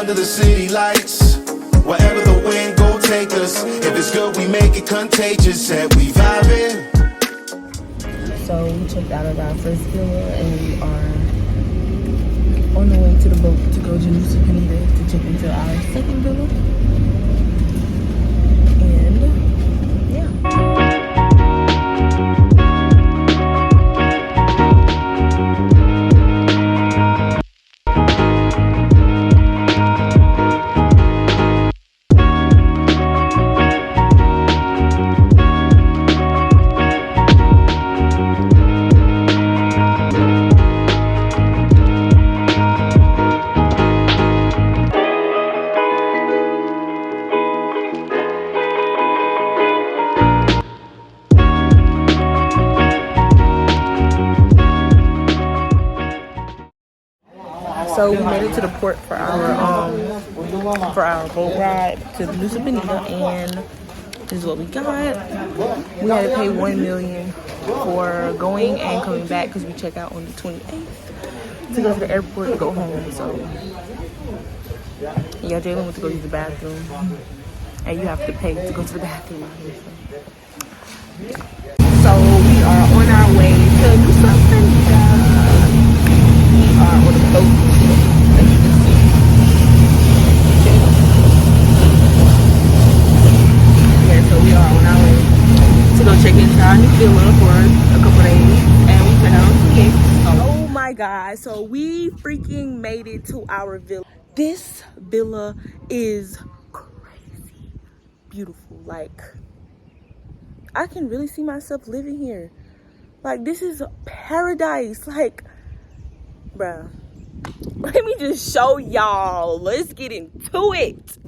under the city lights. Wherever the wind go take us. If it's good, we make it contagious. And we vibing. So we checked out of our first villa and we are on the way to the boat to go to Nusa Penida to check into our second villa. And yeah. So we made it to the port for our boat ride to Nusa Penida, and this is what we got. We had to pay $1 million for going and coming back because we check out on the 28th to go to the airport and go home. So yeah, Jalen went to go use the bathroom, and you have to pay to go to the bathroom out here. So we are on our way to Nusa Penida. We are on the boat. So we are on our way to go check into our new villa for a couple days, and we went out to get. Oh my god, so we freaking made it to our villa. This villa is crazy beautiful. Like, I can really see myself living here. Like, this is paradise. Like, bruh, let me just show y'all. Let's get into it.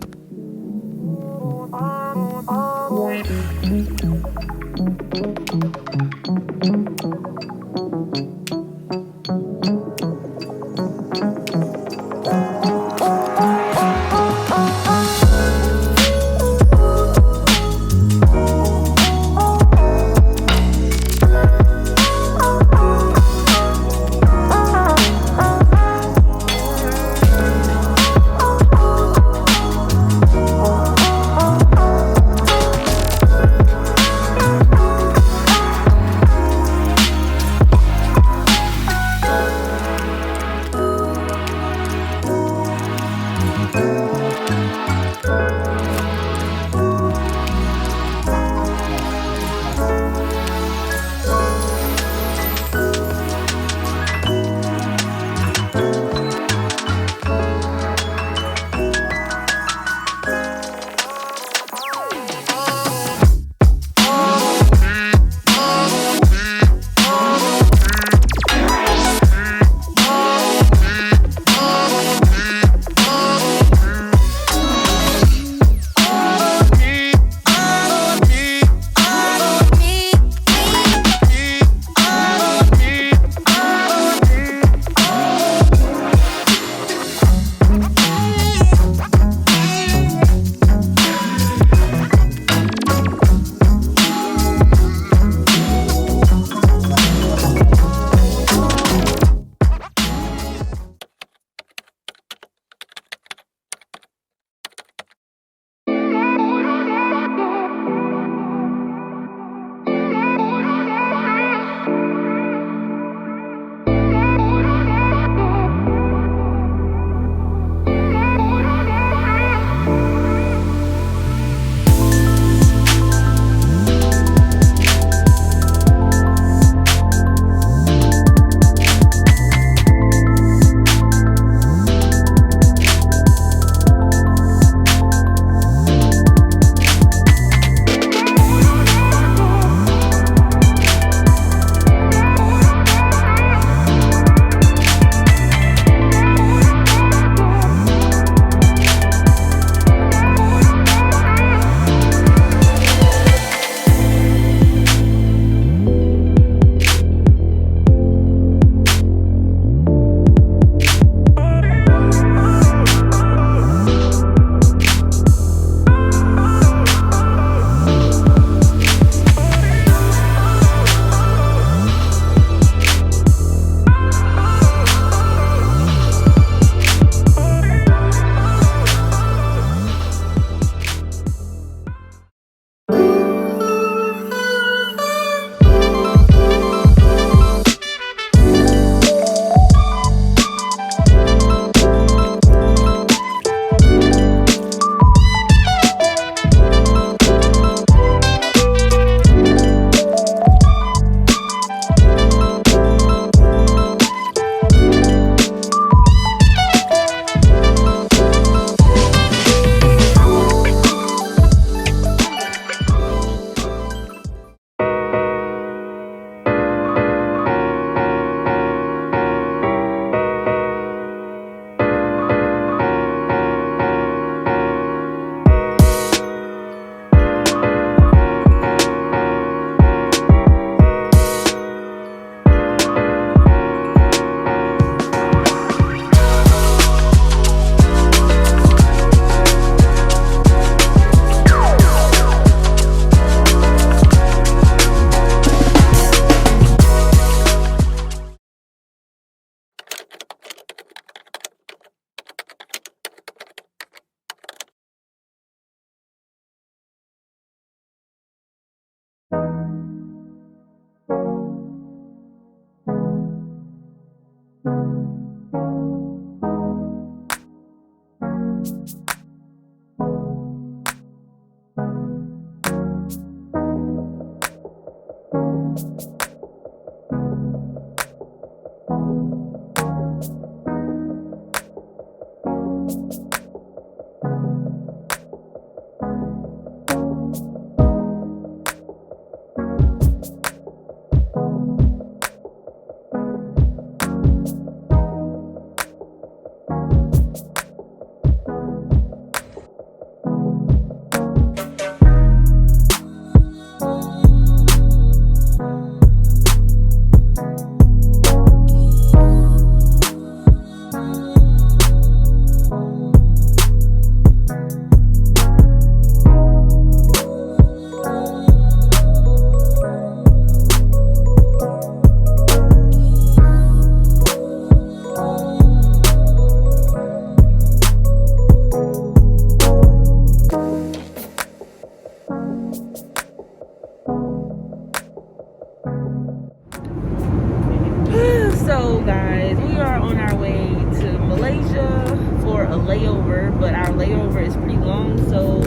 So guys, we are on our way to Malaysia for a layover, but our layover is pretty long, so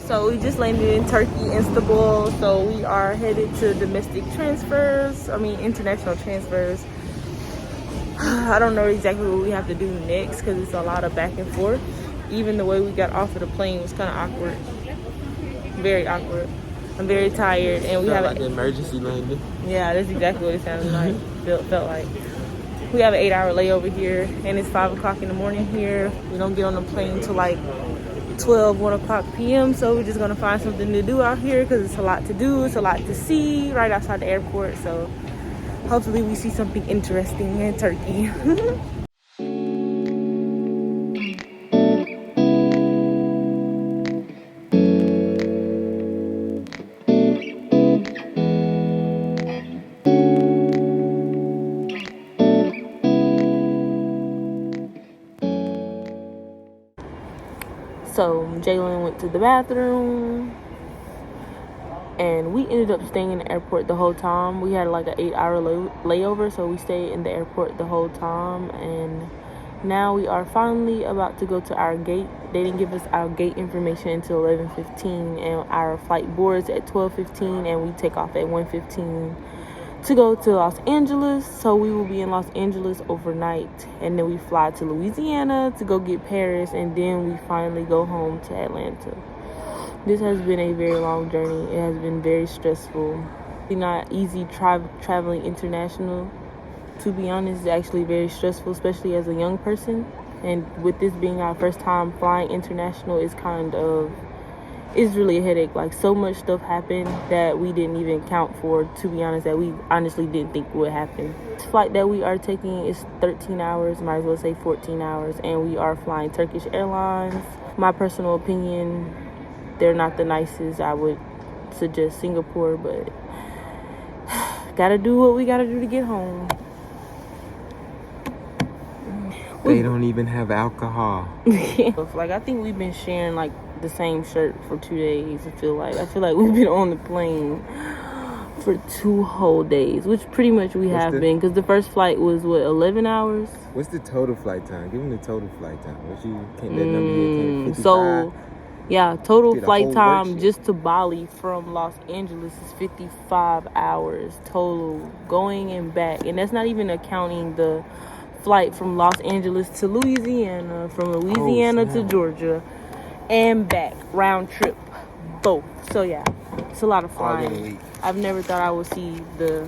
So we just landed in Turkey, Istanbul. So we are headed to domestic transfers. I mean, international transfers. I don't know exactly what we have to do next because it's a lot of back and forth. Even the way we got off of the plane was kind of awkward. Very awkward. I'm very tired, and we have like an emergency landing. Yeah, that's exactly what it sounded like. Felt like. We have an 8-hour layover here, and it's 5 o'clock in the morning here. We don't get on the plane till like 1 o'clock p.m. So we're just gonna find something to do out here because it's a lot to do, it's a lot to see right outside the airport. So hopefully we see something interesting in Turkey. So Jalen went to the bathroom, and we ended up staying in the airport the whole time. We had like an 8-hour layover, so we stayed in the airport the whole time. And now we are finally about to go to our gate. They didn't give us our gate information until 11:15, and our flight boards at 12:15, and we take off at 1:15 to go to Los Angeles. So we will be in Los Angeles overnight, and then we fly to Louisiana to go get Paris, and then we finally go home to Atlanta. This has been a very long journey. It has been very stressful. It's not easy traveling international. To be honest, it's actually very stressful, especially as a young person. And with this being our first time flying international, it's really a headache. Like, so much stuff happened that we didn't even account for, to be honest, that we honestly didn't think would happen. This flight that we are taking is 13 hours, might as well say 14 hours, and we are flying Turkish Airlines. My personal opinion, they're not the nicest. I would suggest Singapore, but gotta do what we gotta do to get home. They don't even have alcohol. Like, I think we've been sharing like the same shirt for 2 days. I feel like we've been on the plane for 2 whole days, which pretty much we have been, because the first flight was 11 hours. What's the total flight time? Give them the total flight time. What you can't that number here? 55? So yeah, total flight time just to Bali from Los Angeles is 55 hours total, going and back, and that's not even accounting the flight from Los Angeles to Louisiana, from Louisiana to Georgia, and back, round trip, both. So yeah, it's a lot of flying. All in a week. I've never thought I would see the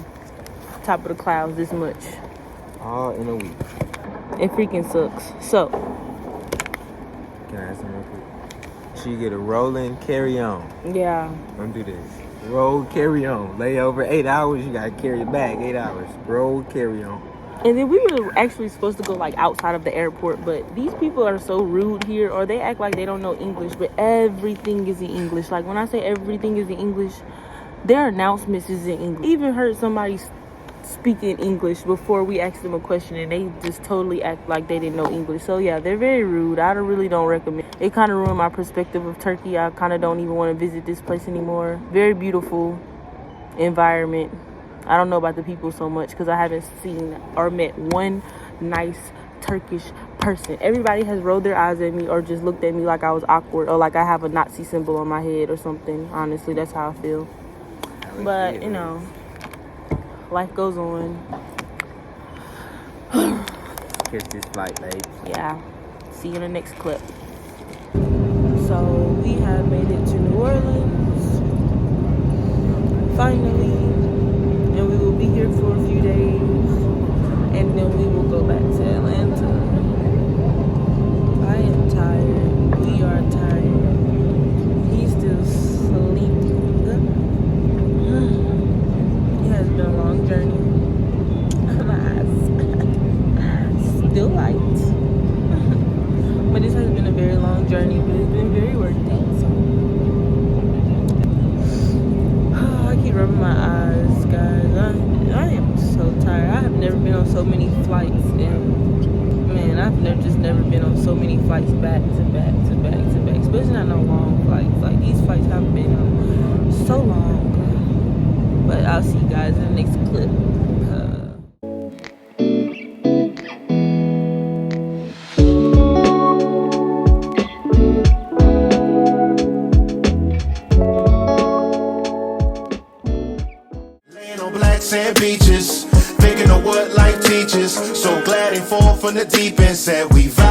top of the clouds this much. All in a week. It freaking sucks. So, Can I ask them real quick? So you get a roll in, carry on. yeah. Don't do this. Roll, carry on. Lay over 8 hours, you gotta carry it back 8 hours. Roll, carry on. And then we were actually supposed to go like outside of the airport, but these people are so rude here, or they act like they don't know English, but everything is in English. Like, when I say everything is in English, their announcements is in English. Even heard somebody speaking English before we asked them a question, and they just totally act like they didn't know English. So yeah, they're very rude. I really don't recommend. It kind of ruined my perspective of Turkey. I kind of don't even want to visit this place anymore. Very beautiful environment. I don't know about the people so much because I haven't seen or met one nice Turkish person. Everybody has rolled their eyes at me or just looked at me like I was awkward or like I have a Nazi symbol on my head or something. Honestly, that's how I feel. But, you know, life goes on. catch this flight, babe. Yeah. See you in the next clip. So we have made it to New Orleans. Finally. And we will be here for a few days. And then we will go back to Atlanta. I am tired. We are tired. He's still sleeping. It has been a long journey. My eyes still light. But this has been a very long journey, but it's been very worth it. So. I keep rubbing my eyes, guys. I am so tired. I have never been on so many flights, and man, I've never been on so many flights back to back to back to back. Especially not no long flights. Like these flights haven't been so long. But I'll see you guys in the next clip. Sand beaches, thinking of what life teaches. So glad they fall from the deep end. Said we vibe.